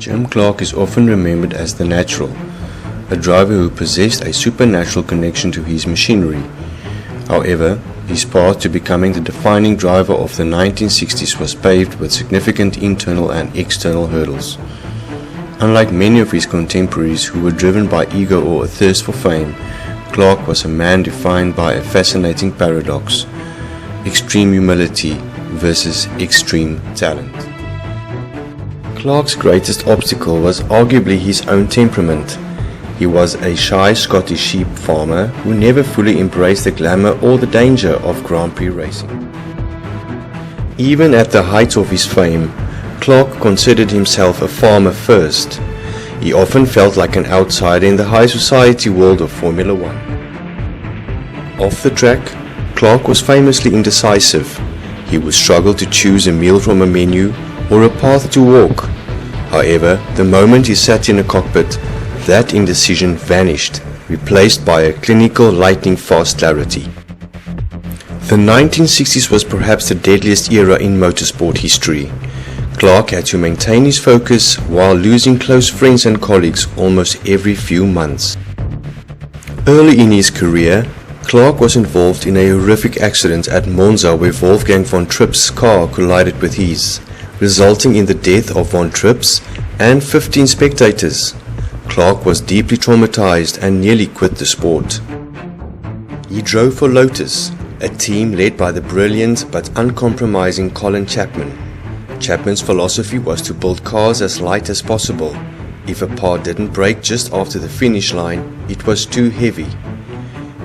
Jim Clark is often remembered as the Natural, a driver who possessed a supernatural connection to his machinery. However, his path to becoming the defining driver of the 1960s was paved with significant internal and external hurdles. Unlike many of his contemporaries who were driven by ego or a thirst for fame, Clark was a man defined by a fascinating paradox: extreme humility versus extreme talent. Clark's greatest obstacle was arguably his own temperament. He was a shy Scottish sheep farmer who never fully embraced the glamour or the danger of Grand Prix racing. Even at the height of his fame, Clark considered himself a farmer first. He often felt like an outsider in the high society world of Formula One. Off the track, Clark was famously indecisive. He would struggle to choose a meal from a menu or a path to walk. However, the moment he sat in a cockpit, that indecision vanished, replaced by a clinical, lightning-fast clarity. The 1960s was perhaps the deadliest era in motorsport history. Clark had to maintain his focus while losing close friends and colleagues almost every few months. Early in his career, Clark was involved in a horrific accident at Monza where Wolfgang von Tripp's car collided with his, resulting in the death of von Tripp's and 15 spectators. Clark was deeply traumatized and nearly quit the sport. He drove for Lotus, a team led by the brilliant but uncompromising Colin Chapman. Chapman's philosophy was to build cars as light as possible. If a part didn't break just after the finish line, it was too heavy.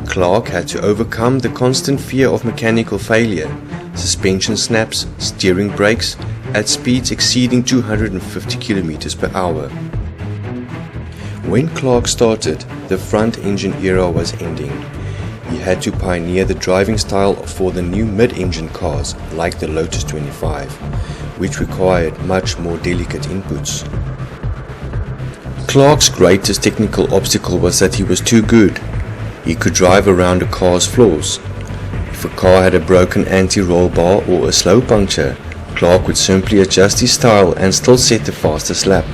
Clark had to overcome the constant fear of mechanical failure, suspension snaps, steering brakes, at speeds exceeding 250 km per hour. When Clark started, the front-engine era was ending. He had to pioneer the driving style for the new mid-engine cars like the Lotus 25, which required much more delicate inputs. Clark's greatest technical obstacle was that he was too good. He could drive around a car's flaws. If a car had a broken anti-roll bar or a slow puncture, Clark would simply adjust his style and still set the fastest lap.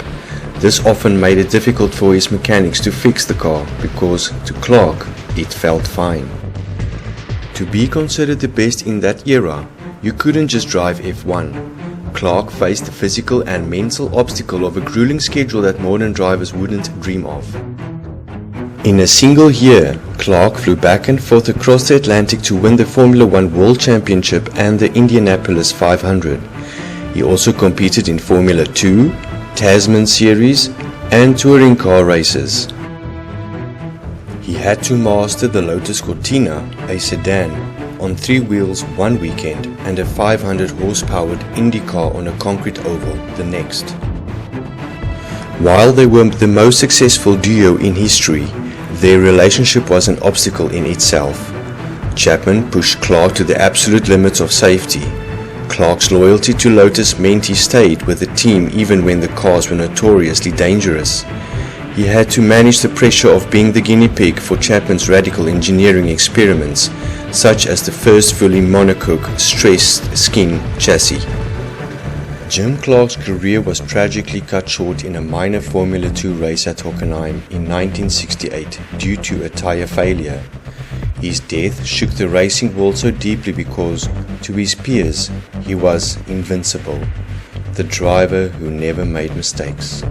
This often made it difficult for his mechanics to fix the car because, to Clark, it felt fine. To be considered the best in that era, you couldn't just drive F1. Clark faced the physical and mental obstacle of a grueling schedule that modern drivers wouldn't dream of. In a single year, Clark flew back and forth across the Atlantic to win the Formula One World Championship and the Indianapolis 500. He also competed in Formula 2, Tasman Series, and touring car races. He had to master the Lotus Cortina, a sedan, on 3 wheels one weekend and a 500 horsepowered Indy car on a concrete oval the next. While they were the most successful duo in history, their relationship was an obstacle in itself. Chapman pushed Clark to the absolute limits of safety. Clark's loyalty to Lotus meant he stayed with the team even when the cars were notoriously dangerous. He had to manage the pressure of being the guinea pig for Chapman's radical engineering experiments, such as the first fully monocoque stressed skin chassis. Jim Clark's career was tragically cut short in a minor Formula 2 race at Hockenheim in 1968 due to a tire failure. His death shook the racing world so deeply because, to his peers, he was invincible, the driver who never made mistakes.